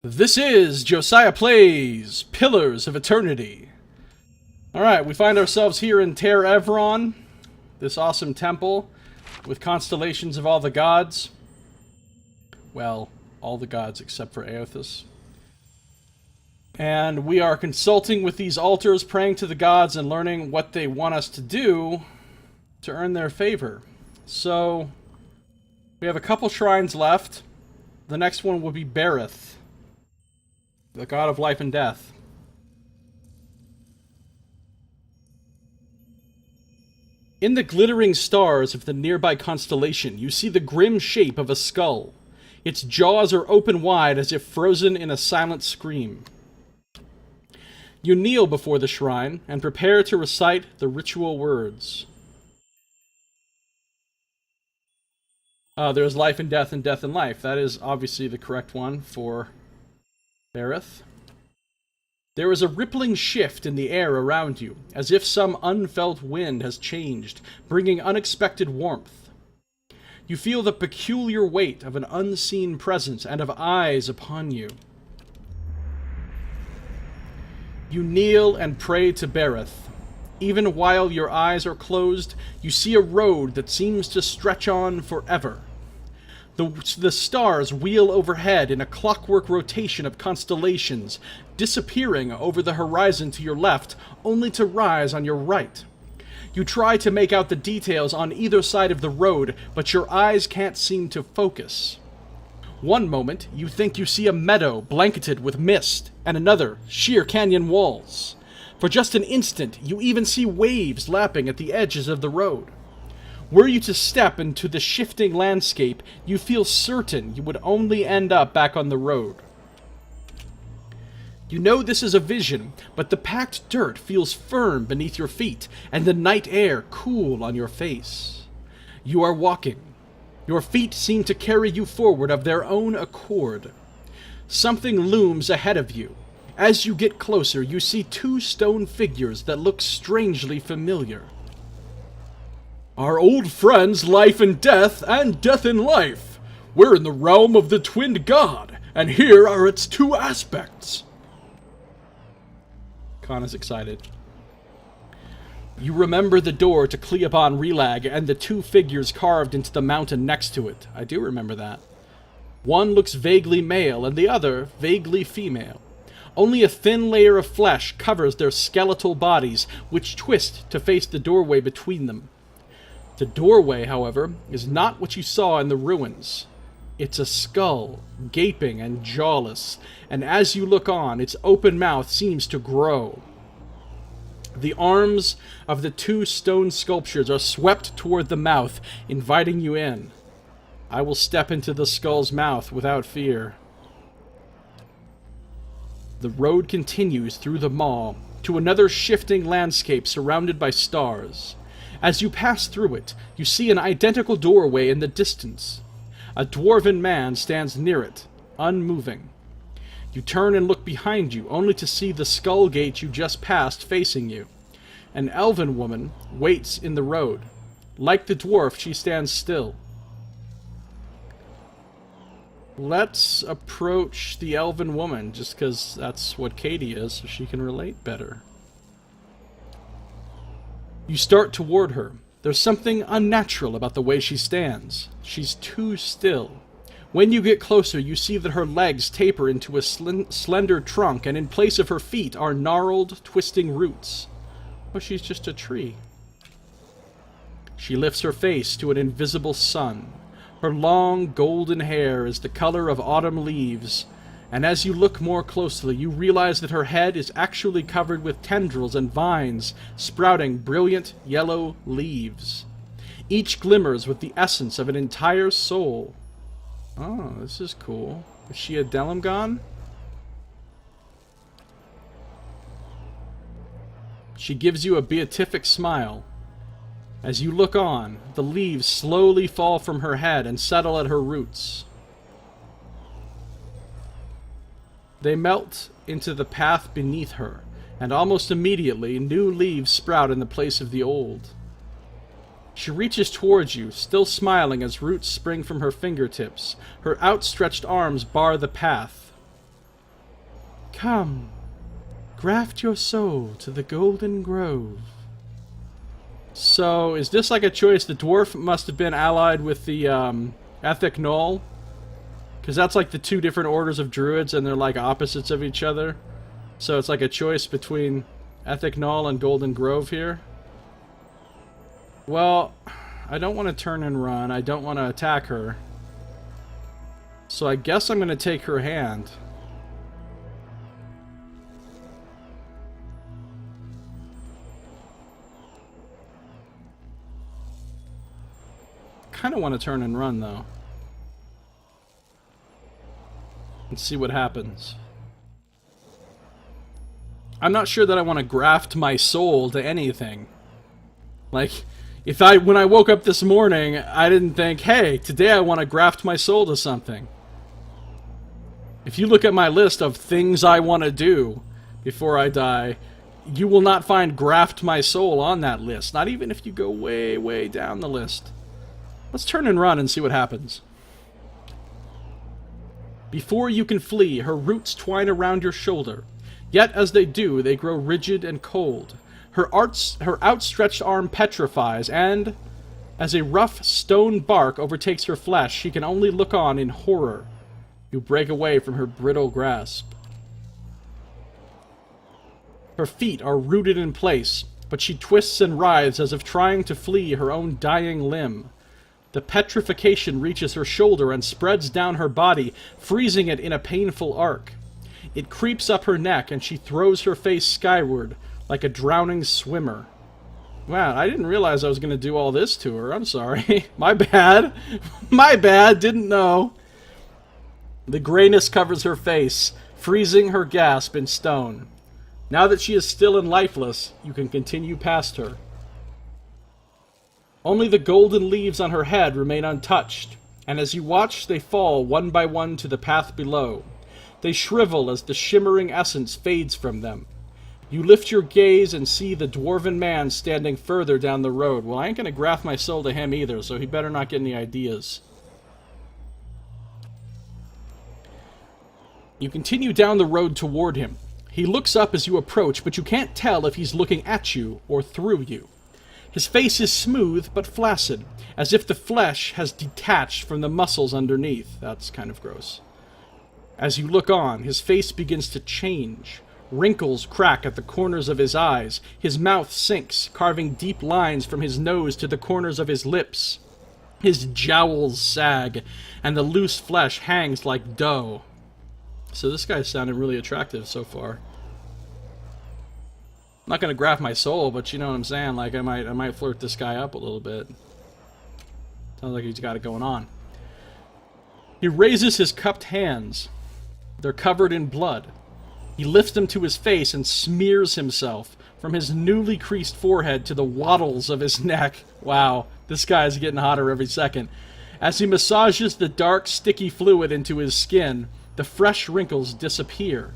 This is Josiah Plays Pillars of Eternity. Alright, we find ourselves here in Ter Evron, this awesome temple with constellations of all the gods. Well, all the gods except for Aothas. And we are consulting with these altars, praying to the gods and learning what they want us to do to earn their favor. So, we have a couple shrines left. The next one will be Berith, the god of life and death. In the glittering stars of the nearby constellation, you see the grim shape of a skull. Its jaws are open wide as if frozen in a silent scream. You kneel before the shrine and prepare to recite the ritual words. There's life and death and death and life. That is obviously the correct one for Berith. There is a rippling shift in the air around you, as if some unfelt wind has changed, bringing unexpected warmth. You feel the peculiar weight of an unseen presence and of eyes upon you. You kneel and pray to Berith. Even while your eyes are closed, you see a road that seems to stretch on forever. The stars wheel overhead in a clockwork rotation of constellations, disappearing over the horizon to your left, only to rise on your right. You try to make out the details on either side of the road, but your eyes can't seem to focus. One moment, you think you see a meadow blanketed with mist, and another, sheer canyon walls. For just an instant, you even see waves lapping at the edges of the road. Were you to step into the shifting landscape, you feel certain you would only end up back on the road. You know this is a vision, but the packed dirt feels firm beneath your feet, and the night air cool on your face. You are walking. Your feet seem to carry you forward of their own accord. Something looms ahead of you. As you get closer, you see two stone figures that look strangely familiar. Our old friends, Life and Death and Death and Life. We're in the realm of the twinned god, and here are its two aspects. Khan is excited. You remember the door to Cleobon Relag and the two figures carved into the mountain next to it. I do remember that. One looks vaguely male and the other vaguely female. Only a thin layer of flesh covers their skeletal bodies, which twist to face the doorway between them. The doorway, however, is not what you saw in the ruins. It's a skull, gaping and jawless, and as you look on, its open mouth seems to grow. The arms of the two stone sculptures are swept toward the mouth, inviting you in. I will step into the skull's mouth without fear. The road continues through the maw to another shifting landscape surrounded by stars. As you pass through it, you see an identical doorway in the distance. A dwarven man stands near it, unmoving. You turn and look behind you, only to see the skull gate you just passed facing you. An elven woman waits in the road. Like the dwarf, she stands still. Let's approach the elven woman, just because that's what Katie is, so she can relate better. You start toward her. There's something unnatural about the way she stands. She's too still. When you get closer, you see that her legs taper into a slender trunk, and in place of her feet are gnarled, twisting roots. Oh, she's just a tree. She lifts her face to an invisible sun. Her long, golden hair is the color of autumn leaves, and as you look more closely, you realize that her head is actually covered with tendrils and vines, sprouting brilliant yellow leaves. Each glimmers with the essence of an entire soul. Oh, this is cool. Is she a Delimgon? She gives you a beatific smile. As you look on, the leaves slowly fall from her head and settle at her roots. They melt into the path beneath her, and almost immediately new leaves sprout in the place of the old. She reaches towards you, still smiling as roots spring from her fingertips. Her outstretched arms bar the path. Come, graft your soul to the golden grove. So, is this like a choice? The dwarf must have been allied with the Ethic Null, because that's like the two different orders of druids, and they're like opposites of each other. So it's like a choice between Ethic Null and Golden Grove here. Well, I don't want to turn and run. I don't want to attack her. So I guess I'm going to take her hand. Kind of want to turn and run, though. And see what happens. I'm not sure that I want to graft my soul to anything. Like, when I woke up this morning, I didn't think, hey, today I want to graft my soul to something. If you look at my list of things I want to do before I die, you will not find graft my soul on that list. Not even if you go way, way down the list. Let's turn and run and see what happens. Before you can flee, her roots twine around your shoulder. Yet as they do, they grow rigid and cold. Her outstretched arm petrifies, and as a rough stone bark overtakes her flesh, she can only look on in horror. You break away from her brittle grasp. Her feet are rooted in place, but she twists and writhes as if trying to flee her own dying limb. The petrification reaches her shoulder and spreads down her body, freezing it in a painful arc. It creeps up her neck, and she throws her face skyward, like a drowning swimmer. Wow, I didn't realize I was going to do all this to her. I'm sorry. My bad. My bad. Didn't know. The grayness covers her face, freezing her gasp in stone. Now that she is still and lifeless, you can continue past her. Only the golden leaves on her head remain untouched, and as you watch, they fall one by one to the path below. They shrivel as the shimmering essence fades from them. You lift your gaze and see the dwarven man standing further down the road. Well, I ain't gonna graft my soul to him either, so he better not get any ideas. You continue down the road toward him. He looks up as you approach, but you can't tell if he's looking at you or through you. His face is smooth but flaccid, as if the flesh has detached from the muscles underneath. That's kind of gross. As you look on, his face begins to change. Wrinkles crack at the corners of his eyes. His mouth sinks, carving deep lines from his nose to the corners of his lips. His jowls sag, and the loose flesh hangs like dough. So this guy's sounding really attractive so far. I'm not gonna graft my soul, but you know what I'm saying? Like, I might flirt this guy up a little bit. Sounds like he's got it going on. He raises his cupped hands. They're covered in blood. He lifts them to his face and smears himself from his newly creased forehead to the wattles of his neck. Wow, this guy's getting hotter every second. As he massages the dark, sticky fluid into his skin, the fresh wrinkles disappear.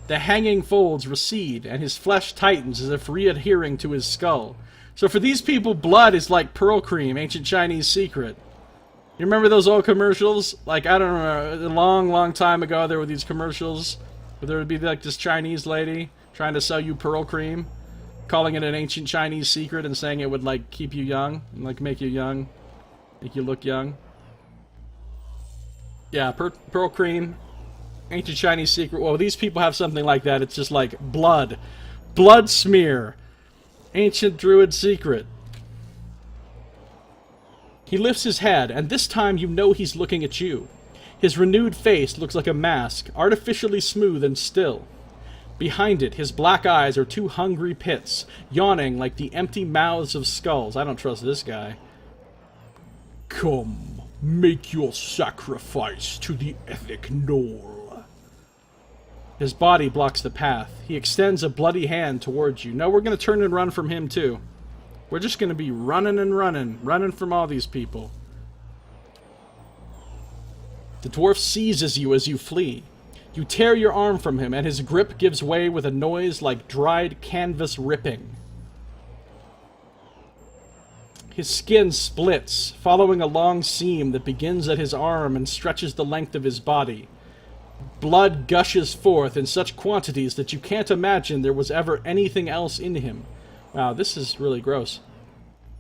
The hanging folds recede, and his flesh tightens as if re-adhering to his skull. So for these people, blood is like pearl cream, ancient Chinese secret. You remember those old commercials? Like, I don't know, a long, long time ago there were these commercials where there would be like this Chinese lady trying to sell you pearl cream, calling it an ancient Chinese secret and saying it would like keep you young, and like make you young, make you look young. Yeah, pearl cream. Ancient Chinese secret. Well, these people have something like that. It's just like blood. Blood smear. Ancient druid secret. He lifts his head, and this time you know he's looking at you. His renewed face looks like a mask, artificially smooth and still. Behind it, his black eyes are two hungry pits, yawning like the empty mouths of skulls. I don't trust this guy. Come, make your sacrifice to the Ethic Null. His body blocks the path. He extends a bloody hand towards you. No, we're going to turn and run from him, too. We're just going to be running and running from all these people. The dwarf seizes you as you flee. You tear your arm from him, and his grip gives way with a noise like dried canvas ripping. His skin splits, following a long seam that begins at his arm and stretches the length of his body. Blood gushes forth in such quantities that you can't imagine there was ever anything else in him. Wow, this is really gross.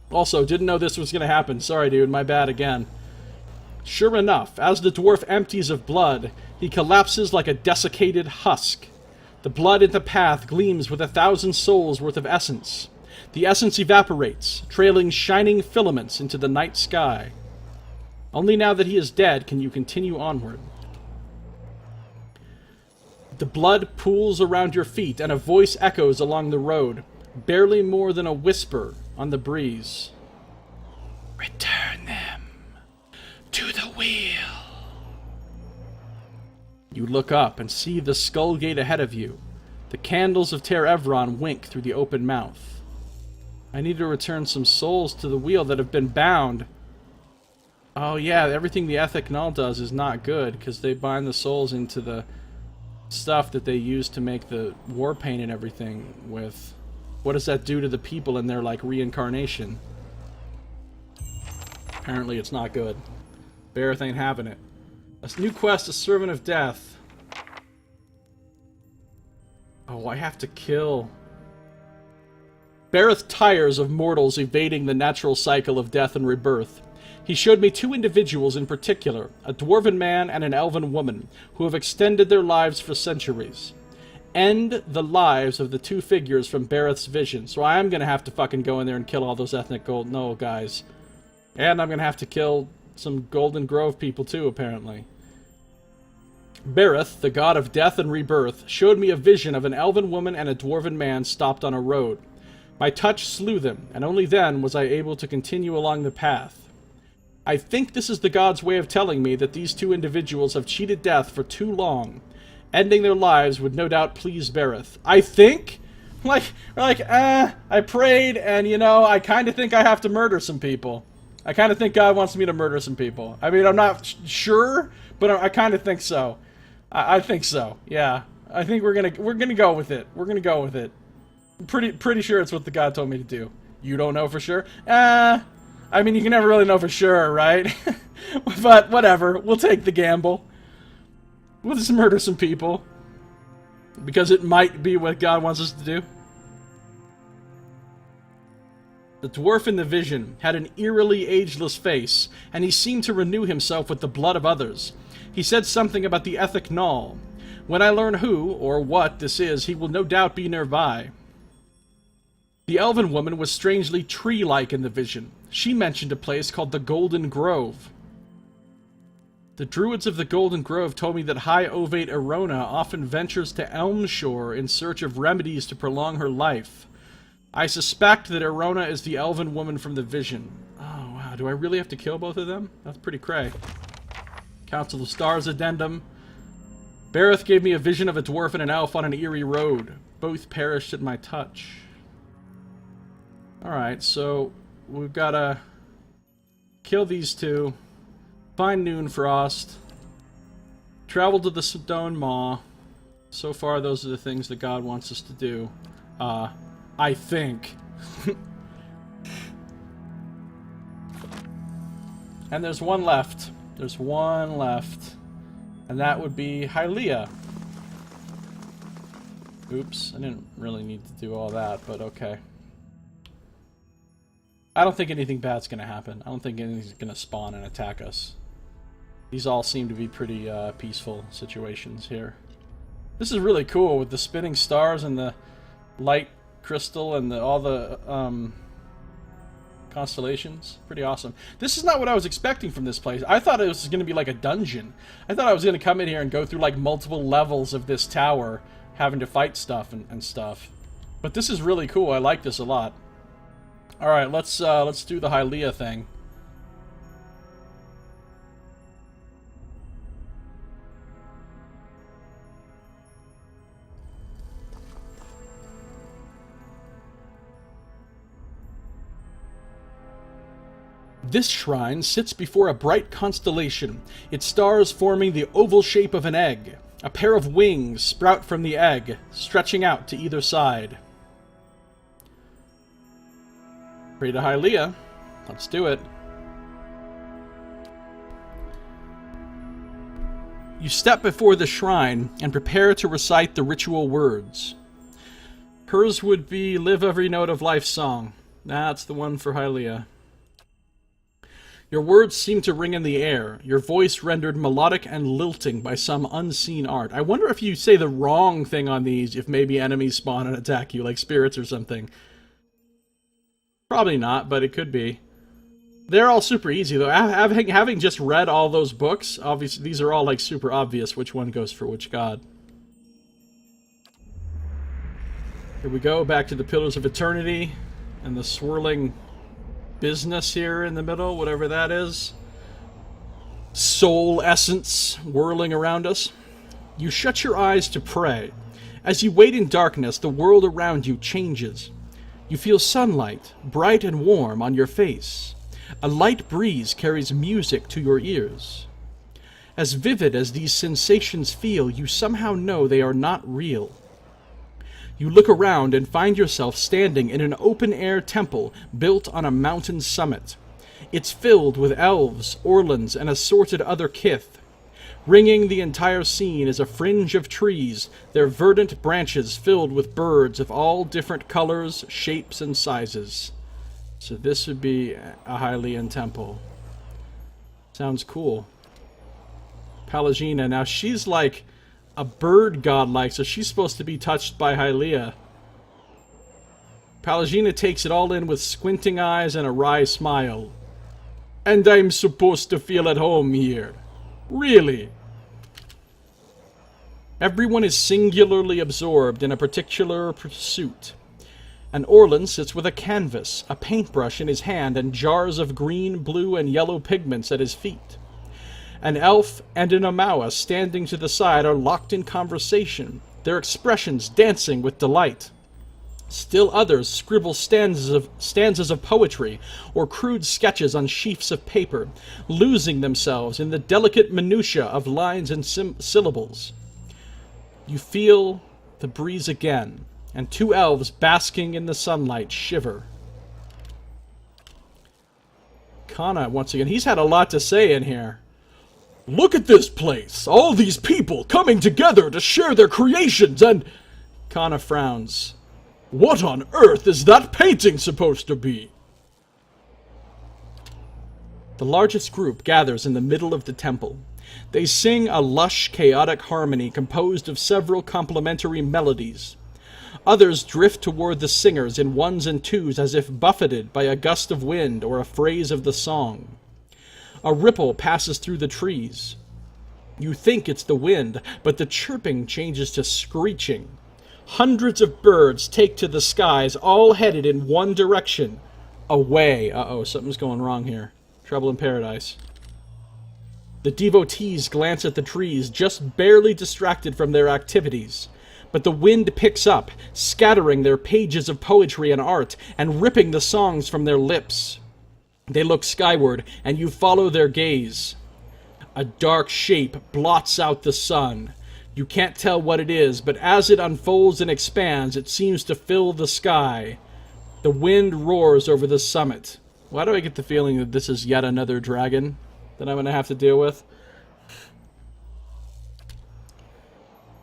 Also, didn't know this was going to happen. Sorry, dude, my bad again. Sure enough, as the dwarf empties of blood, he collapses like a desiccated husk. The blood in the path gleams with 1,000 souls worth of essence. The essence evaporates, trailing shining filaments into the night sky. Only now that he is dead can you continue onward. The blood pools around your feet, and a voice echoes along the road, barely more than a whisper on the breeze. Return them to the wheel. You look up and see the skull gate ahead of you. The candles of Ter Evron wink through the open mouth. I need to return some souls to the wheel that have been bound. Oh yeah, everything the Ethic Null does is not good, because they bind the souls into the stuff that they use to make the war paint and everything with. What does that do to the people in their, like, reincarnation? Apparently it's not good. Bareth ain't having it. A new quest, a Servant of Death. Oh, I have to kill. Bareth tires of mortals evading the natural cycle of death and rebirth. He showed me 2 individuals in particular, a dwarven man and an elven woman, who have extended their lives for centuries. End the lives of the 2 figures from Bareth's vision, so I am going to have to fucking go in there and kill all those ethnic gold Null guys. And I'm going to have to kill some Golden Grove people too, apparently. Bareth, the god of death and rebirth, showed me a vision of an elven woman and a dwarven man stopped on a road. My touch slew them, and only then was I able to continue along the path. I think this is the god's way of telling me that these 2 individuals have cheated death for too long. Ending their lives would no doubt please Bareth. I think? I prayed, and, you know, I kind of think I have to murder some people. I kind of think God wants me to murder some people. I mean, I'm not sure, but I kind of think so. I think so, yeah. I think we're gonna go with it. We're gonna go with it. Pretty sure it's what the God told me to do. You don't know for sure? I mean, you can never really know for sure, right? But whatever, we'll take the gamble. We'll just murder some people. Because it might be what God wants us to do. The dwarf in the vision had an eerily ageless face, and he seemed to renew himself with the blood of others. He said something about the Ethic Null. When I learn who, or what, this is, he will no doubt be nearby. The elven woman was strangely tree-like in the vision. She mentioned a place called the Golden Grove. The druids of the Golden Grove told me that High Ovate Erona often ventures to Elmshore in search of remedies to prolong her life. I suspect that Erona is the elven woman from the vision. Oh, wow. Do I really have to kill both of them? That's pretty cray. Council of Stars Addendum. Bareth gave me a vision of a dwarf and an elf on an eerie road. Both perished at my touch. Alright, so we've got to kill these 2. Find Noonfrost. Travel to the Stone Maw. So far, those are the things that God wants us to do. I think. And there's one left. There's one left. And that would be Hylia. Oops, I didn't really need to do all that, but okay. I don't think anything bad's going to happen. I don't think anything's going to spawn and attack us. These all seem to be pretty peaceful situations here. This is really cool with the spinning stars and the light crystal and all the constellations. Pretty awesome. This is not what I was expecting from this place. I thought it was going to be like a dungeon. I thought I was going to come in here and go through like multiple levels of this tower having to fight stuff and stuff. But this is really cool. I like this a lot. Alright, let's do the Hylia thing. This shrine sits before a bright constellation, its stars forming the oval shape of an egg. A pair of wings sprout from the egg, stretching out to either side. Pray to Hylia. Let's do it. You step before the shrine and prepare to recite the ritual words. Hers would be Live Every Note of Life's Song. That's the one for Hylia. Your words seem to ring in the air, your voice rendered melodic and lilting by some unseen art. I wonder if you say the wrong thing on these, if maybe enemies spawn and attack you, like spirits or something. Probably not, but it could be. They're all super easy, though. Having just read all those books, obviously these are all like super obvious which one goes for which god. Here we go, back to the Pillars of Eternity, and the swirling business here in the middle, whatever that is. Soul essence whirling around us. You shut your eyes to pray. As you wait in darkness, the world around you changes. You feel sunlight, bright and warm, on your face. A light breeze carries music to your ears. As vivid as these sensations feel, you somehow know they are not real. You look around and find yourself standing in an open-air temple built on a mountain summit. It's filled with elves, orlans, and assorted other kith. Ringing the entire scene is a fringe of trees, their verdant branches filled with birds of all different colors, shapes, and sizes. So this would be a Hylian temple. Sounds cool. Pallegina, now she's like a bird godlike, so she's supposed to be touched by Hylia. Pallegina takes it all in with squinting eyes and a wry smile. And I'm supposed to feel at home here. Really? Everyone is singularly absorbed in a particular pursuit. An Orlan sits with a canvas, a paintbrush in his hand, and jars of green, blue, and yellow pigments at his feet. An elf and an Amawa standing to the side are locked in conversation, their expressions dancing with delight. Still others scribble stanzas of poetry or crude sketches on sheafs of paper, losing themselves in the delicate minutiae of lines and syllables. You feel the breeze again, and two elves basking in the sunlight shiver. Kana, once again, he's had a lot to say in here. Look at this place! All these people coming together to share their creations and... Kana frowns. What on earth is that painting supposed to be? The largest group gathers in the middle of the temple. They sing a lush, chaotic harmony composed of several complementary melodies. Others drift toward the singers in ones and twos as if buffeted by a gust of wind or a phrase of the song. A ripple passes through the trees. You think it's the wind, but the chirping changes to screeching. Hundreds of birds take to the skies, all headed in one direction. Away. Uh-oh, something's going wrong here. Trouble in paradise. The devotees glance at the trees, just barely distracted from their activities. But the wind picks up, scattering their pages of poetry and art, and ripping the songs from their lips. They look skyward, and you follow their gaze. A dark shape blots out the sun. You can't tell what it is, but as it unfolds and expands, it seems to fill the sky. The wind roars over the summit. Why do I get the feeling that this is yet another dragon that I'm going to have to deal with?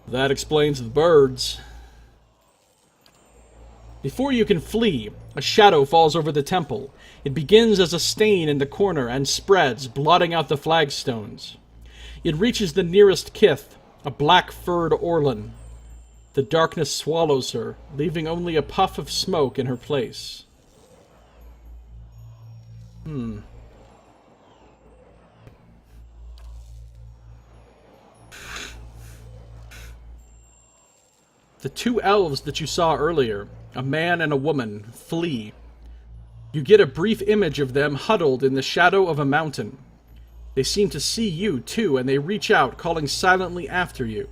That explains the birds. Before you can flee, a shadow falls over the temple. It begins as a stain in the corner and spreads, blotting out the flagstones. It reaches the nearest kith, a black-furred Orlan. The darkness swallows her, leaving only a puff of smoke in her place. The two elves that you saw earlier, a man and a woman, flee. You get a brief image of them huddled in the shadow of a mountain. They seem to see you, too, and they reach out, calling silently after you.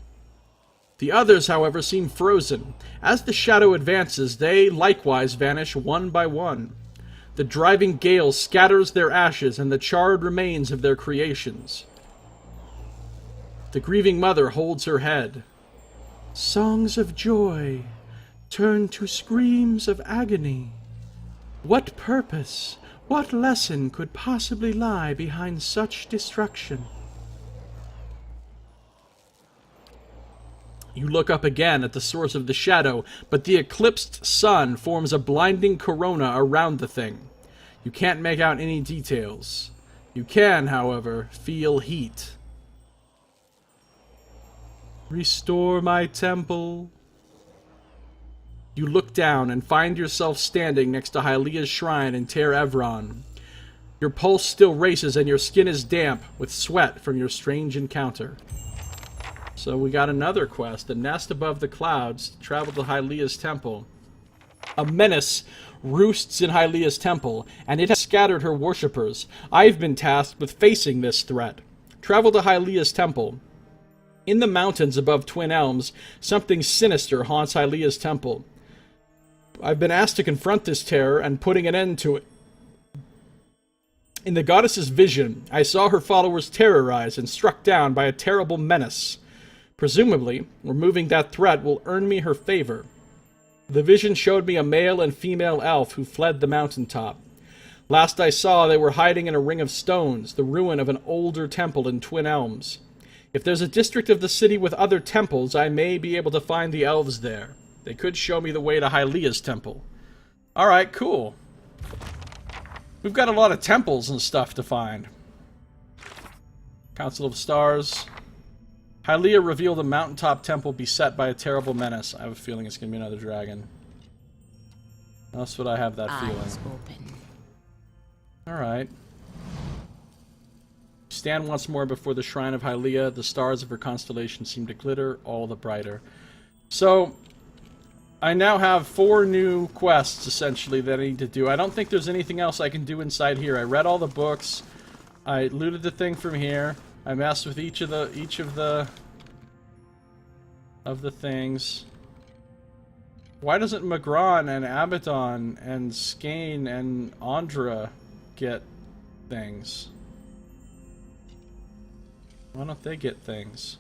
The others, however, seem frozen. As the shadow advances, they likewise vanish one by one. The driving gale scatters their ashes and the charred remains of their creations. The grieving mother holds her head. Songs of joy turn to screams of agony. What purpose, what lesson could possibly lie behind such destruction? You look up again at the source of the shadow, but the eclipsed sun forms a blinding corona around the thing. You can't make out any details. You can, however, feel heat. Restore my temple. You look down and find yourself standing next to Hylia's shrine in Ter Evron. Your pulse still races and your skin is damp with sweat from your strange encounter. So we got another quest, the nest above the clouds, travel to Hylia's temple. A menace roosts in Hylia's temple, and it has scattered her worshippers. I've been tasked with facing this threat. Travel to Hylia's temple. In the mountains above Twin Elms, something sinister haunts Hylia's temple. I've been asked to confront this terror and putting an end to it. In the goddess's vision, I saw her followers terrorized and struck down by a terrible menace. Presumably, removing that threat will earn me her favor. The vision showed me a male and female elf who fled the mountaintop. Last I saw, they were hiding in a ring of stones, the ruin of an older temple in Twin Elms. If there's a district of the city with other temples, I may be able to find the elves there. They could show me the way to Hylia's temple. Alright, cool. We've got a lot of temples and stuff to find. Council of Stars. Hylia revealed a mountaintop temple beset by a terrible menace. I have a feeling it's going to be another dragon. That's what I have that feeling. Alright. Stand once more before the shrine of Hylia. The stars of her constellation seem to glitter all the brighter. So, I now have 4 new quests, essentially, that I need to do. I don't think there's anything else I can do inside here. I read all the books. I looted the thing from here. I messed with each of the things. Why doesn't Magron and Abaddon and Skane and Andra get things? Why don't they get things?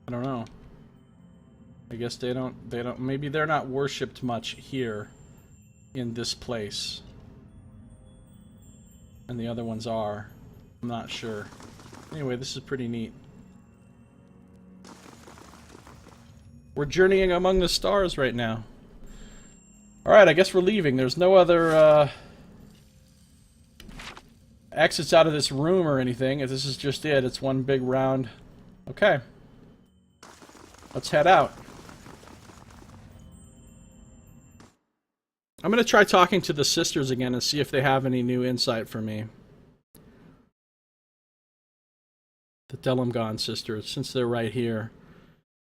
I don't know. I guess they don't, maybe they're not worshipped much here in this place. And the other ones are. I'm not sure. Anyway, this is pretty neat. We're journeying among the stars right now. Alright, I guess we're leaving. There's no other, exits out of this room or anything. If this is just it, it's one big round. Okay. Let's head out. I'm going to try talking to the sisters again and see if they have any new insight for me. The Delamgon sisters, since they're right here.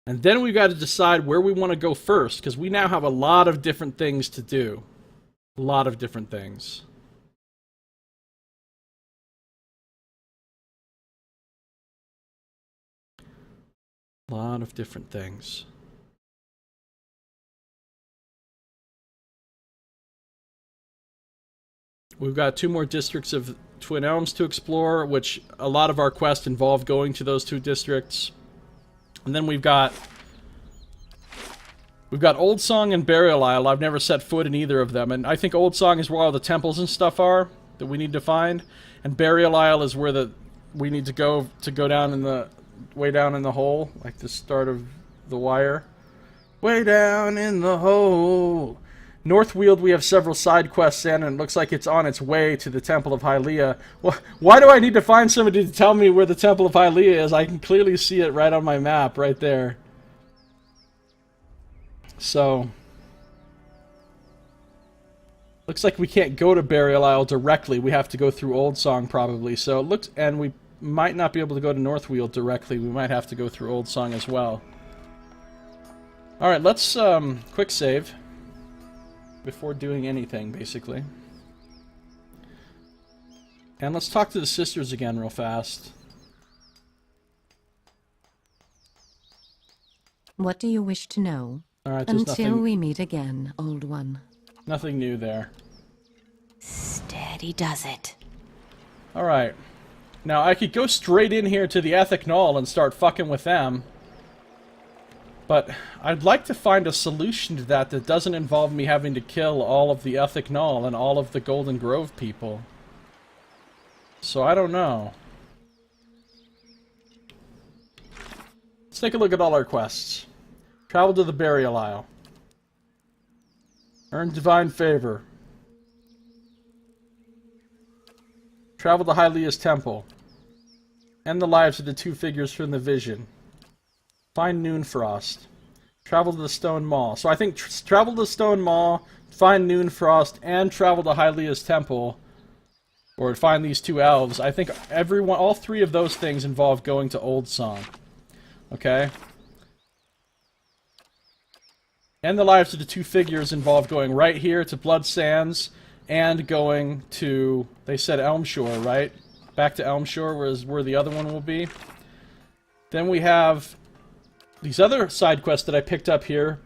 And then we've got to decide where we want to go first, because we now have a lot of different things to do. A lot of different things. A lot of different things. We've got 2 more districts of Twin Elms to explore, which a lot of our quests involve going to those 2 districts. And then we've got Old Song and Burial Isle. I've never set foot in either of them, and I think Old Song is where all the temples and stuff are that we need to find, and Burial Isle is where we need to go down in the way down in the hole, like the start of the wire. Way down in the hole. Northweald, we have several side quests in, and it looks like it's on its way to the Temple of Hylia. Well, why do I need to find somebody to tell me where the Temple of Hylia is? I can clearly see it right on my map, right there. So, looks like we can't go to Burial Isle directly. We have to go through Old Song, probably. So it looks, and we might not be able to go to Northweald directly. We might have to go through Old Song as well. Alright, let's quick save before doing anything, basically. And let's talk to the sisters again real fast. What do you wish to know? Alright, Until we meet again, old one. Nothing new there. Steady does it. Alright. Now, I could go straight in here to the Ethic Knoll and start fucking with them. But I'd like to find a solution to that that doesn't involve me having to kill all of the Ethic Knoll and all of the Golden Grove people. So I don't know. Let's take a look at all our quests. Travel to the Burial Isle. Earn Divine Favor. Travel to Hylia's Temple. End the lives of the two figures from the vision. Find Noonfrost. Travel to the Stone Maw. So I think travel to the Stone Maw, find Noonfrost, and travel to Hylia's Temple, or find these two elves. I think all three of those things involve going to Old Song. Okay? And the lives of the two figures involve going right here to Blood Sands and going to, they said Elmshore, right? Back to Elmshore, where the other one will be. Then we have these other side quests that I picked up here.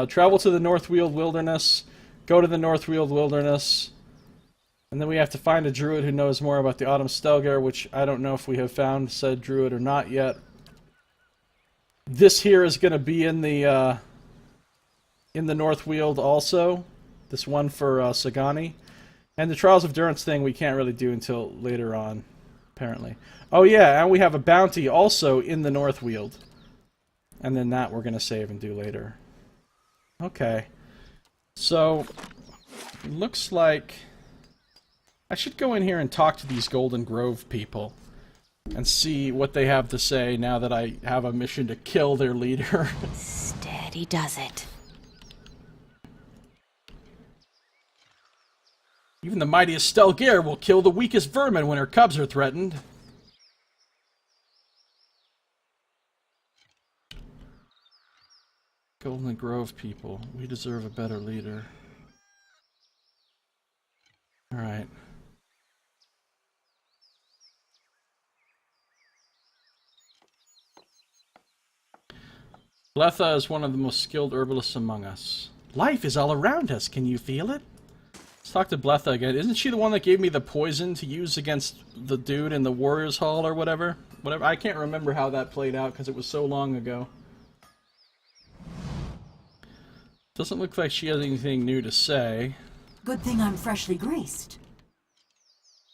Travel to the Northweald Wilderness, go to the Northweald Wilderness, and then we have to find a druid who knows more about the Autumn Stelgar, which I don't know if we have found said druid or not yet. This here is going to be in the Northweald also. This one for Sagani. And the Trials of Durance thing we can't really do until later on, apparently. Oh yeah, and we have a bounty also in the Northweald. And then that we're going to save and do later. Okay. So, it looks like I should go in here and talk to these Golden Grove people and see what they have to say now that I have a mission to kill their leader. Steady does it. Even the mightiest Stelgar will kill the weakest vermin when her cubs are threatened. Golden Grove people, we deserve a better leader. Alright. Bletha is one of the most skilled herbalists among us. Life is all around us, can you feel it? Let's talk to Bletha again. Isn't she the one that gave me the poison to use against the dude in the Warriors Hall or whatever? I can't remember how that played out because it was so long ago. Doesn't look like she has anything new to say. Good thing I'm freshly greased.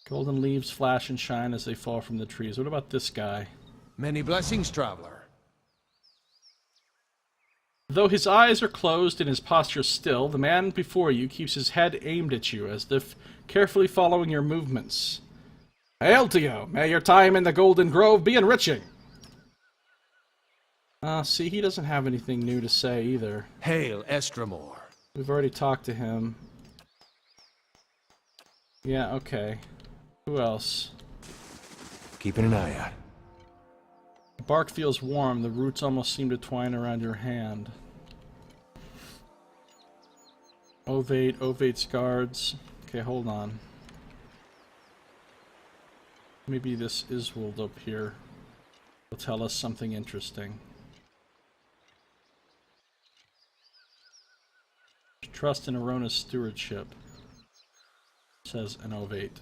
Golden leaves flash and shine as they fall from the trees. What about this guy? Many blessings, traveler. Though his eyes are closed and his posture still, the man before you keeps his head aimed at you, as if carefully following your movements. Hail to you! May your time in the Golden Grove be enriching! See, he doesn't have anything new to say either. Hail, Estramor. We've already talked to him. Yeah, okay. Who else? Keeping an eye out. The bark feels warm. The roots almost seem to twine around your hand. Ovate's guards. Okay, hold on. Maybe this Isometric up here will tell us something interesting. Trust in Arona's stewardship, says an Ovate.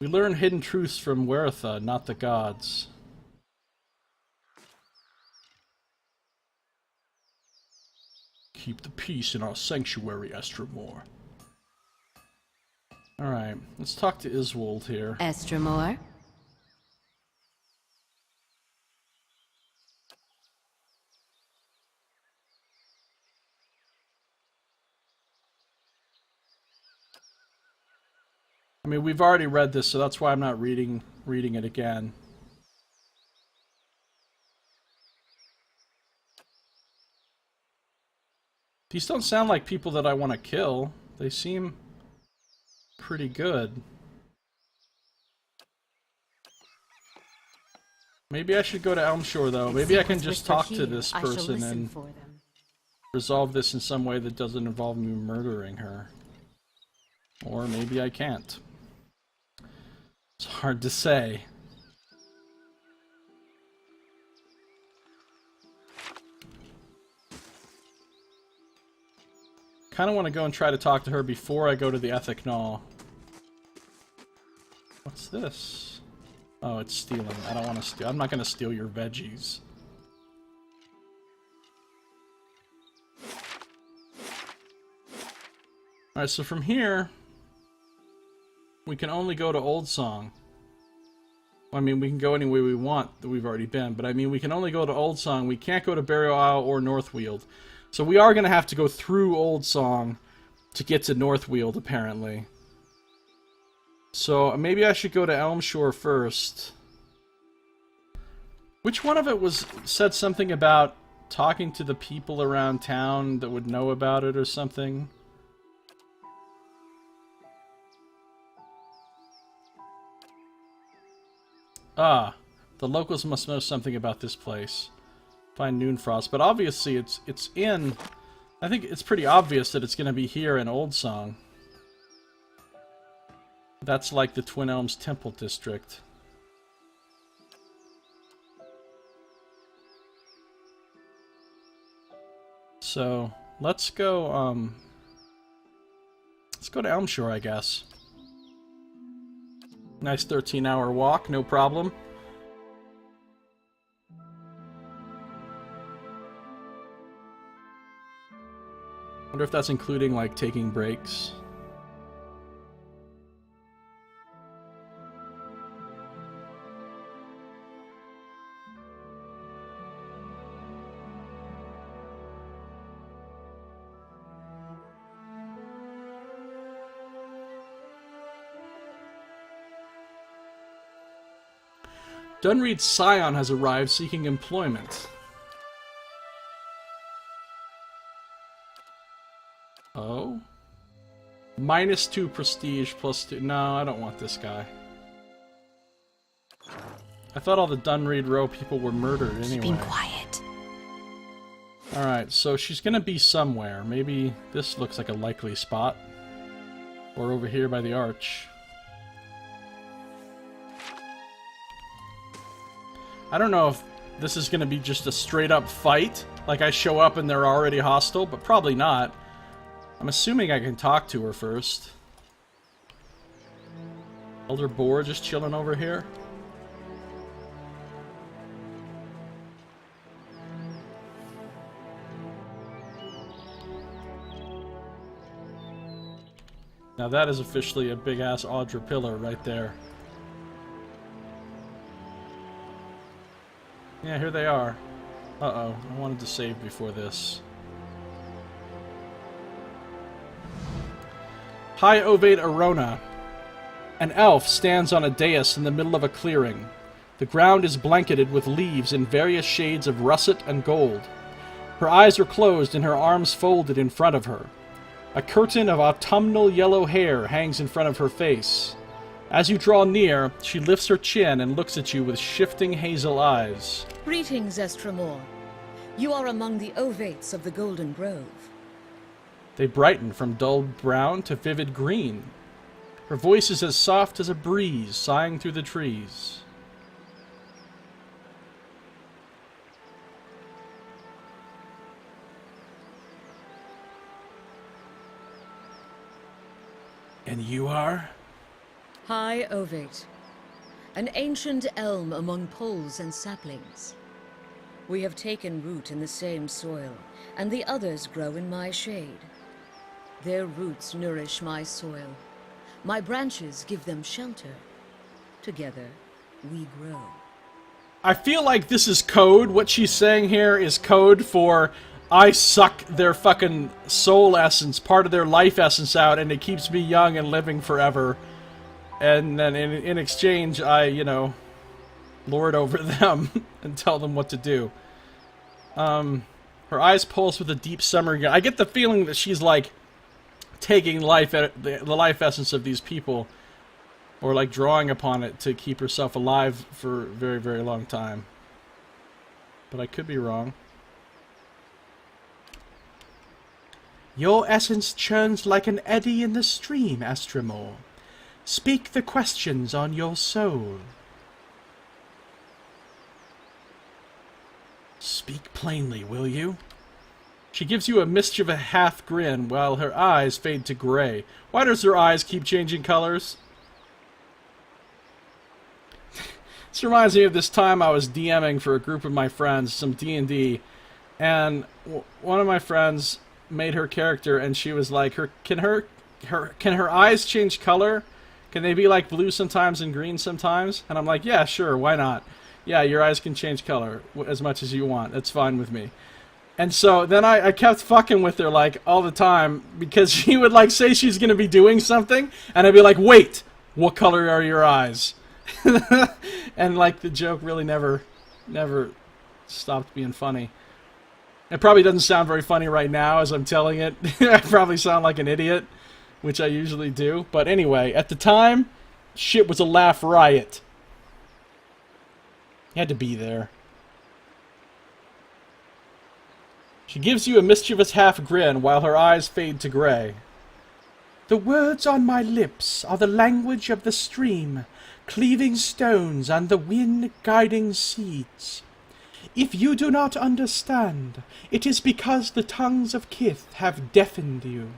We learn hidden truths from Weretha, not the gods. Keep the peace in our sanctuary, Estramor. Alright, let's talk to Isometric here. Estramor? I mean, we've already read this, so that's why I'm not reading it again. These don't sound like people that I want to kill. They seem pretty good. Maybe I should go to Elmshore, though. Maybe I can just talk to this person and resolve this in some way that doesn't involve me murdering her. Or maybe I can't. It's hard to say. Kind of want to go and try to talk to her before I go to the Ethic Gnaw. What's this? Oh, it's stealing. I don't want to steal. I'm not going to steal your veggies. Alright, so from here, we can only go to Old Song. I mean, we can go any way we want that we've already been, but I mean, we can only go to Old Song. We can't go to Burial Isle or Northweald. So we are going to have to go through Old Song to get to Northweald, apparently. So maybe I should go to Elmshore first. Which one of it said something about talking to the people around town that would know about it or something? Ah, the locals must know something about this place. Find Noonfrost, but obviously it's in... I think it's pretty obvious that it's going to be here in Old Song. That's like the Twin Elms Temple District. So, let's go to Elmshore, I guess. Nice 13-hour walk, no problem. Wonder if that's including, like, taking breaks. Dunreed's scion has arrived seeking employment. Oh? -2 prestige, +2... No, I don't want this guy. I thought all the Dunreed Row people were murdered anyway. Keeping quiet. Alright, so she's gonna be somewhere. Maybe this looks like a likely spot. Or over here by the arch. I don't know if this is gonna be just a straight-up fight. Like I show up and they're already hostile, but probably not. I'm assuming I can talk to her first. Elder Boar just chilling over here. Now that is officially a big-ass Audra pillar right there. Yeah, here they are. Uh-oh, I wanted to save before this. High Ovate Arona. An elf stands on a dais in the middle of a clearing. The ground is blanketed with leaves in various shades of russet and gold. Her eyes are closed and her arms folded in front of her. A curtain of autumnal yellow hair hangs in front of her face. As you draw near, she lifts her chin and looks at you with shifting hazel eyes. Greetings, Estremor. You are among the Ovates of the Golden Grove. They brighten from dull brown to vivid green. Her voice is as soft as a breeze sighing through the trees. And you are? High Ovate, an ancient elm among poles and saplings. We have taken root in the same soil, and the others grow in my shade. Their roots nourish my soil. My branches give them shelter. Together, we grow. I feel like this is code. What she's saying here is code for I suck their fucking soul essence, part of their life essence out, and it keeps me young and living forever. And then in exchange, I, you know, lord over them and tell them what to do. Her eyes pulse with a deep summer. I get the feeling that she's like taking the life essence of these people, or like drawing upon it to keep herself alive for a very, very long time. But I could be wrong. Your essence churns like an eddy in the stream, Estremor. Speak the questions on your soul. Speak plainly, will you? She gives you a mischievous half grin while her eyes fade to gray. Why does her eyes keep changing colors? This reminds me of this time I was DMing for a group of my friends, some D&D, and one of my friends made her character, and she was like, can her eyes change color? Can they be like blue sometimes and green sometimes? And I'm like, yeah, sure, why not? Yeah, your eyes can change color as much as you want. That's fine with me. And so then I kept fucking with her like all the time because she would like say she's gonna be doing something, and I'd be like, wait, what color are your eyes? And like the joke really never stopped being funny. It probably doesn't sound very funny right now as I'm telling it. I probably sound like an idiot, which I usually do. But anyway, at the time, shit was a laugh riot. You had to be there. She gives you a mischievous half-grin while her eyes fade to gray. The words on my lips are the language of the stream, cleaving stones and the wind guiding seeds. If you do not understand, it is because the tongues of Kith have deafened you.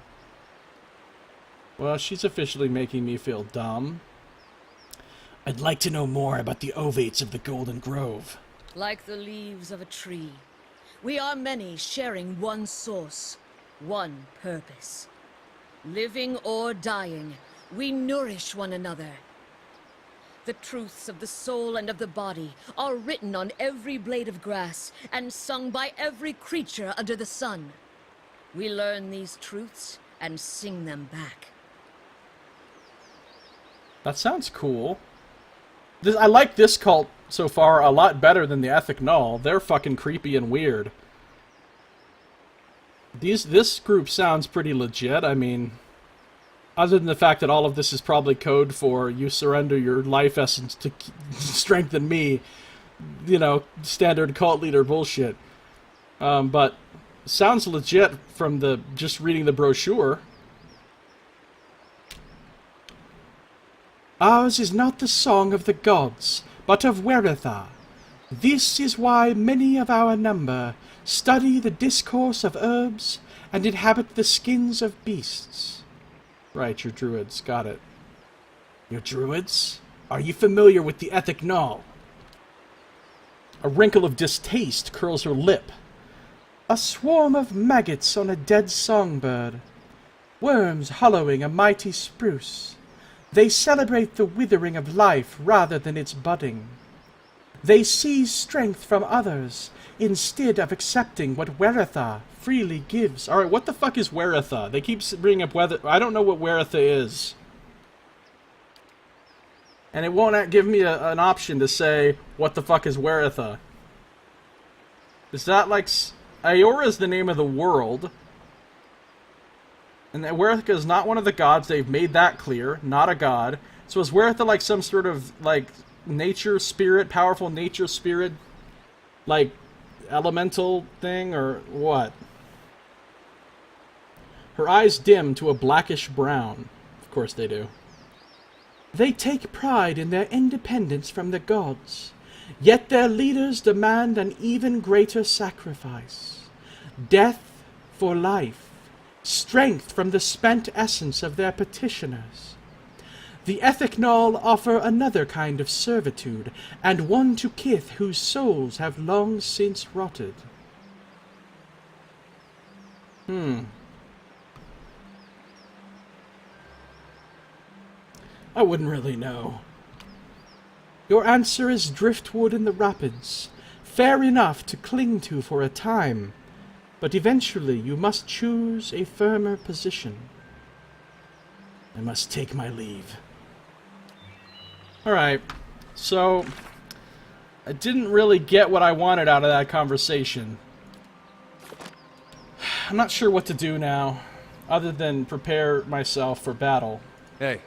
Well, she's officially making me feel dumb. I'd like to know more about the ovates of the Golden Grove. Like the leaves of a tree, we are many sharing one source, one purpose. Living or dying, we nourish one another. The truths of the soul and of the body are written on every blade of grass and sung by every creature under the sun. We learn these truths and sing them back. That sounds cool. I like this cult so far a lot better than the Ethic Null. They're fucking creepy and weird. This group sounds pretty legit. I mean, other than the fact that all of this is probably code for you surrender your life essence to strengthen me, you know, standard cult leader bullshit. But sounds legit from just reading the brochure. Ours is not the song of the gods, but of Werethar. This is why many of our number study the discourse of herbs and inhabit the skins of beasts. Right, you're druids. Got it. You're druids? Are you familiar with the Ethic Null? A wrinkle of distaste curls her lip. A swarm of maggots on a dead songbird. Worms hollowing a mighty spruce. They celebrate the withering of life rather than its budding. They seize strength from others instead of accepting what Werethar freely gives. Alright, what the fuck is Werethar? They keep bringing up weather. I don't know what Werethar is. And it won't give me an option to say, what the fuck is Werethar? Is that like... Aora is the name of the world. And Werethar is not one of the gods. They've made that clear. Not a god. So is Werethar like some sort of, like, nature spirit, powerful nature spirit? Like, elemental thing, or what? Her eyes dim to a blackish brown. Of course they do. They take pride in their independence from the gods, yet their leaders demand an even greater sacrifice. Death for life. Strength from the spent essence of their petitioners. The Ethic Null offer another kind of servitude, and one to Kith whose souls have long since rotted. I wouldn't really know. Your answer is driftwood in the rapids, fair enough to cling to for a time, but eventually you must choose a firmer position. I must take my leave. Alright, so I didn't really get what I wanted out of that conversation. I'm not sure what to do now, other than prepare myself for battle. Hey.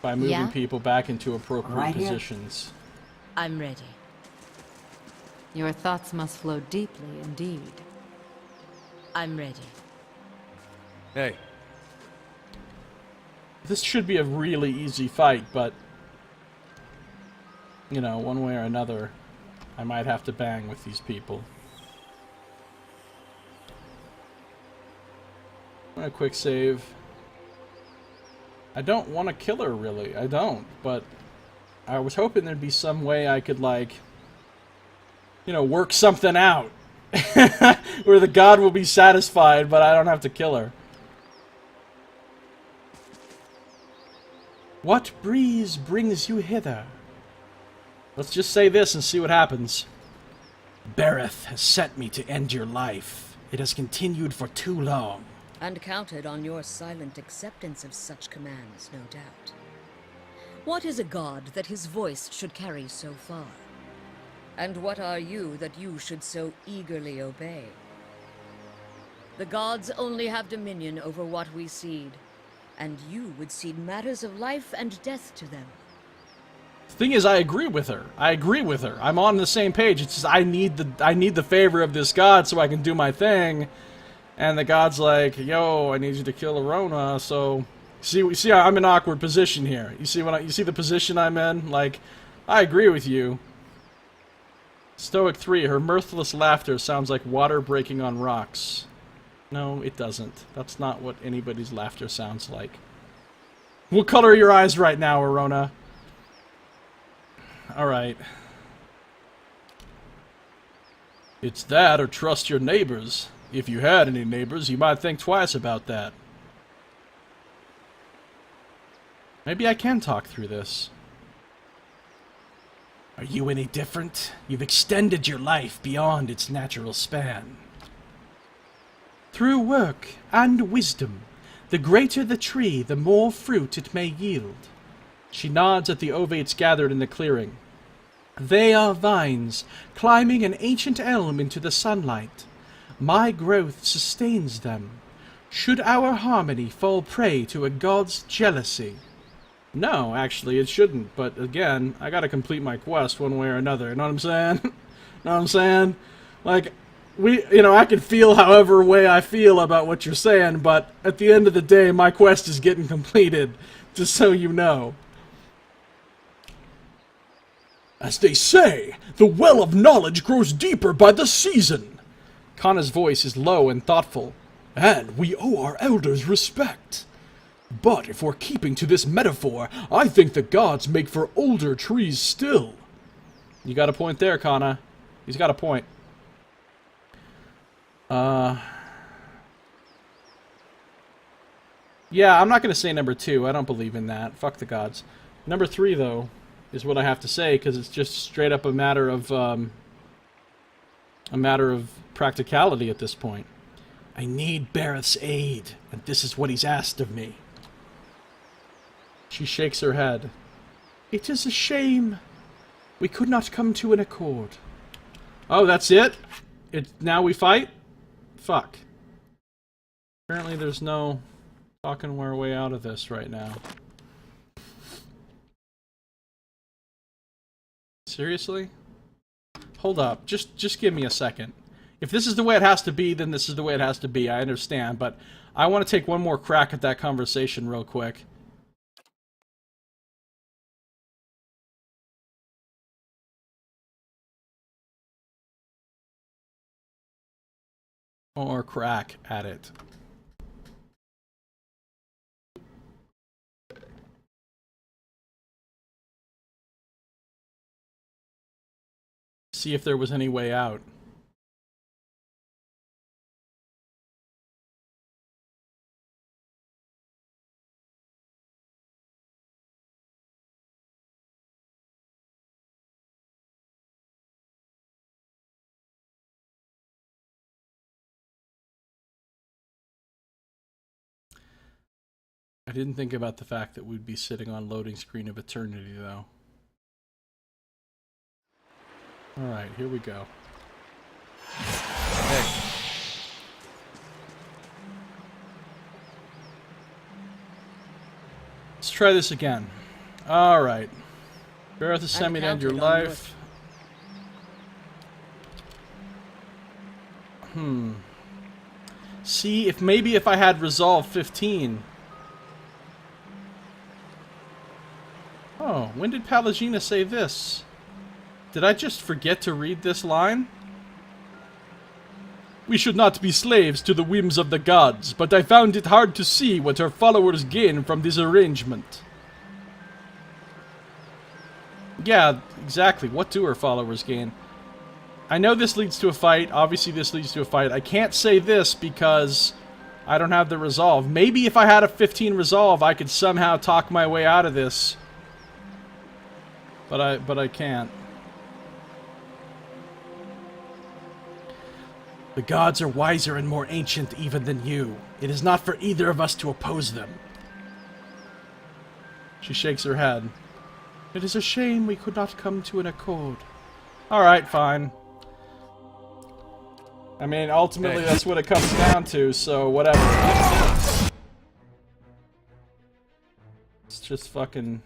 By moving people back into appropriate positions. I'm ready. Your thoughts must flow deeply indeed. I'm ready. Hey. This should be a really easy fight, but... you know, one way or another, I might have to bang with these people. I'm gonna quick save. I don't want to kill her, really. I don't, but I was hoping there'd be some way I could, like, you know, work something out. Where the god will be satisfied, but I don't have to kill her. What breeze brings you hither? Let's just say this and see what happens. Bereth has sent me to end your life. It has continued for too long. And counted on your silent acceptance of such commands, no doubt. What is a god that his voice should carry so far? And what are you that you should so eagerly obey? The gods only have dominion over what we cede, and you would cede matters of life and death to them. The thing is, I agree with her. I'm on the same page. It's just I need the favor of this god so I can do my thing. And the god's like, "Yo, I need you to kill Arona." So, see, I'm in an awkward position here. You see the position I'm in? Like, I agree with you. Stoic 3, her mirthless laughter sounds like water breaking on rocks. No, it doesn't. That's not what anybody's laughter sounds like. What color are your eyes right now, Arona? Alright. It's that or trust your neighbors. If you had any neighbors, you might think twice about that. Maybe I can talk through this. Are you any different? You've extended your life beyond its natural span. Through work and wisdom, the greater the tree, the more fruit it may yield. She nods at the ovates gathered in the clearing. They are vines, climbing an ancient elm into the sunlight. My growth sustains them. Should our harmony fall prey to a god's jealousy? No, actually, it shouldn't. But again, I gotta complete my quest one way or another. You know what I'm saying? Know what I'm saying? Like, I can feel however way I feel about what you're saying, but at the end of the day, my quest is getting completed, just so you know. As they say, the well of knowledge grows deeper by the season. Kana's voice is low and thoughtful. And we owe our elders respect. But if we're keeping to this metaphor, I think the gods make for older trees still. You got a point there, Kana. He's got a point. Yeah, I'm not going to say number 2. I don't believe in that. Fuck the gods. Number 3, though, is what I have to say, because it's just straight up a matter of practicality at this point. I need Bereth's aid, and this is what he's asked of me. She shakes her head. It is a shame. We could not come to an accord. Oh, that's it? Now we fight? Fuck. Apparently there's no talking our way out of this right now. Seriously? Hold up. Just give me a second. If this is the way it has to be, then this is the way it has to be. I understand, but I want to take one more crack at that conversation real quick. Or crack at it. See if there was any way out. I didn't think about the fact that we'd be sitting on loading screen of eternity, though. Alright, here we go. Hey. Let's try this again. Alright. Bereth has sent me to end your life. See, if I had Resolve 15... Oh, when did Pallegina say this? Did I just forget to read this line? We should not be slaves to the whims of the gods, but I found it hard to see what her followers gain from this arrangement. Yeah, exactly. What do her followers gain? I know this leads to a fight. Obviously, this leads to a fight. I can't say this because I don't have the resolve. Maybe if I had a 15 resolve, I could somehow talk my way out of this. But I can't. The gods are wiser and more ancient even than you. It is not for either of us to oppose them. She shakes her head. It is a shame we could not come to an accord. Alright, fine. I mean, ultimately that's what it comes down to, so whatever. It's just fucking...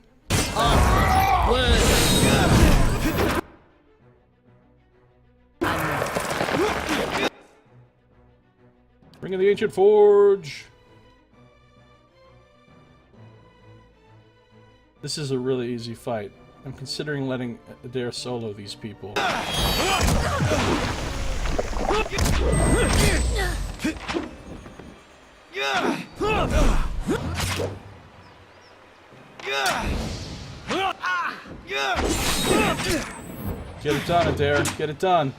Bring in the Ancient Forge! This is a really easy fight. I'm considering letting Adair solo these people. Get it done, Adair. Get it done.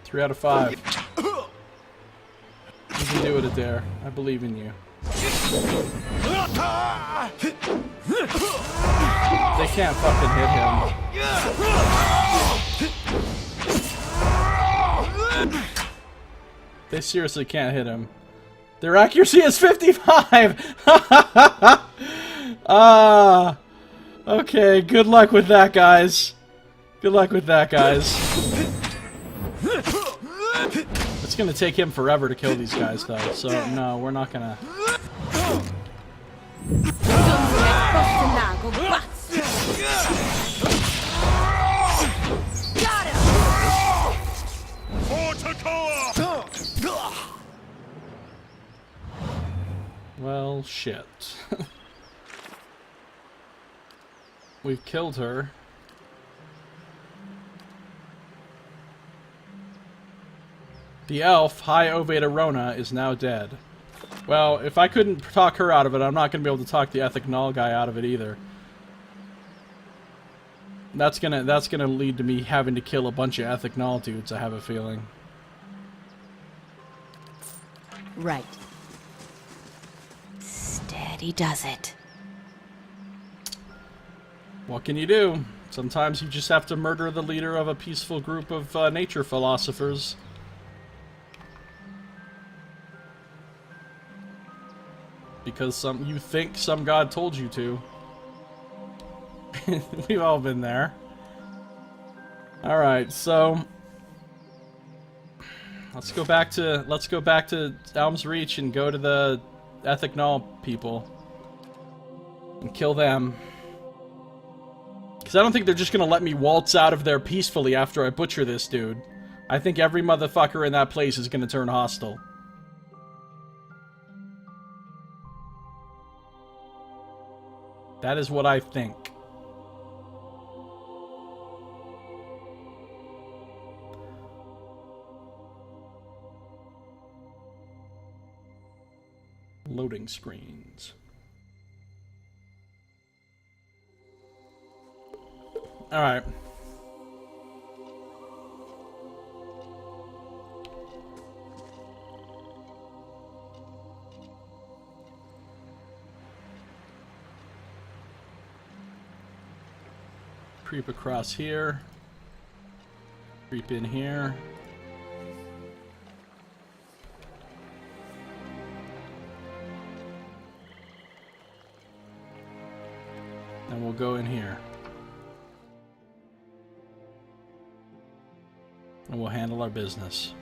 Three out of 5. You can do it, Adair. I believe in you. They can't fucking hit him. They seriously can't hit him. Their accuracy is 55! Okay, good luck with that, guys. Good luck with that, guys. It's gonna take him forever to kill these guys, though, so no, we're not gonna... Well, shit. We've killed her. The elf, High Ovate Arona, is now dead. Well, if I couldn't talk her out of it, I'm not going to be able to talk the Ethic Null guy out of it either. That's gonna lead to me having to kill a bunch of Ethic Null dudes, I have a feeling. Right. Steady does it. What can you do? Sometimes you just have to murder the leader of a peaceful group of nature philosophers. Because you think some god told you to. We've all been there. Alright, so let's go back to Elm's Reach and go to the Ethic Null people. And kill them. Because I don't think they're just gonna let me waltz out of there peacefully after I butcher this dude. I think every motherfucker in that place is gonna turn hostile. That is what I think. Loading screens. Alright. Creep across here. Creep in here. And we'll go in here. And we'll handle our business.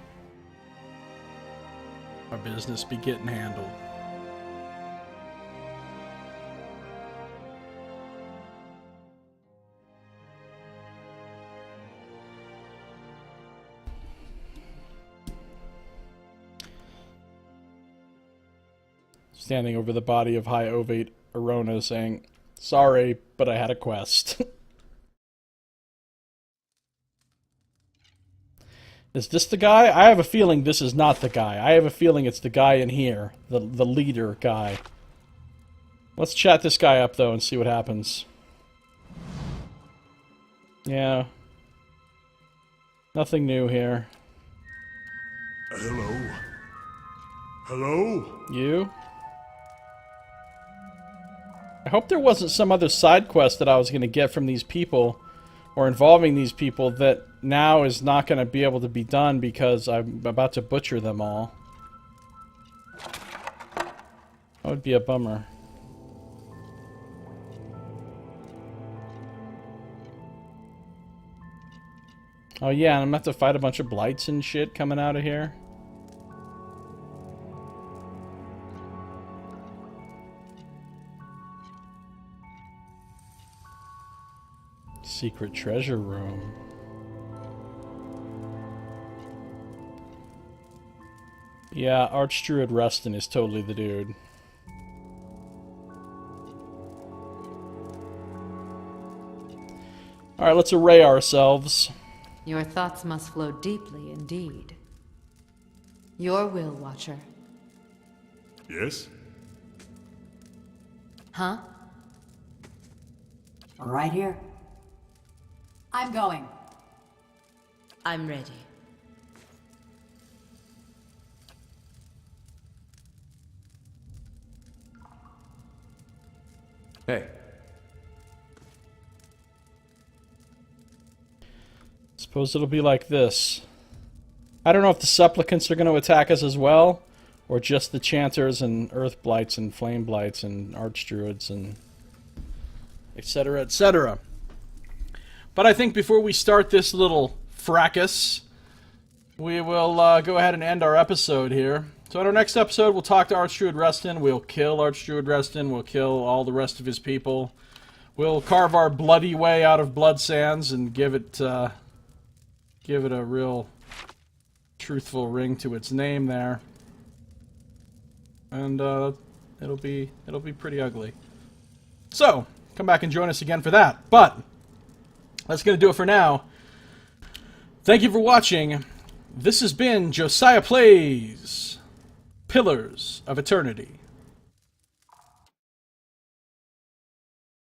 Our business be getting handled. Standing over the body of High Ovate Arona saying, "Sorry, but I had a quest." Is this the guy? I have a feeling this is not the guy. I have a feeling it's the guy in here. The leader guy. Let's chat this guy up, though, and see what happens. Yeah. Nothing new here. Hello? Hello? You? I hope there wasn't some other side quest that I was going to get from these people, or involving these people, that now is not going to be able to be done because I'm about to butcher them all. That would be a bummer. Oh yeah, and I'm going to have to fight a bunch of blights and shit coming out of here. Secret treasure room. Yeah, Archdruid Rustin is totally the dude. Alright, let's array ourselves. Your thoughts must flow deeply indeed. Your will, Watcher. Yes? Huh? Right here. I'm going. I'm ready. Hey. Suppose it'll be like this. I don't know if the supplicants are going to attack us as well, or just the chanters and earth blights and flame blights and archdruids and etc., etc. But I think before we start this little fracas, we will go ahead and end our episode here. So in our next episode, we'll talk to Archdruid Rustin. We'll kill Archdruid Rustin. We'll kill all the rest of his people. We'll carve our bloody way out of Blood Sands and give it a real truthful ring to its name there. And it'll be pretty ugly. So come back and join us again for that. But that's going to do it for now. Thank you for watching. This has been Josiah Plays Pillars of Eternity.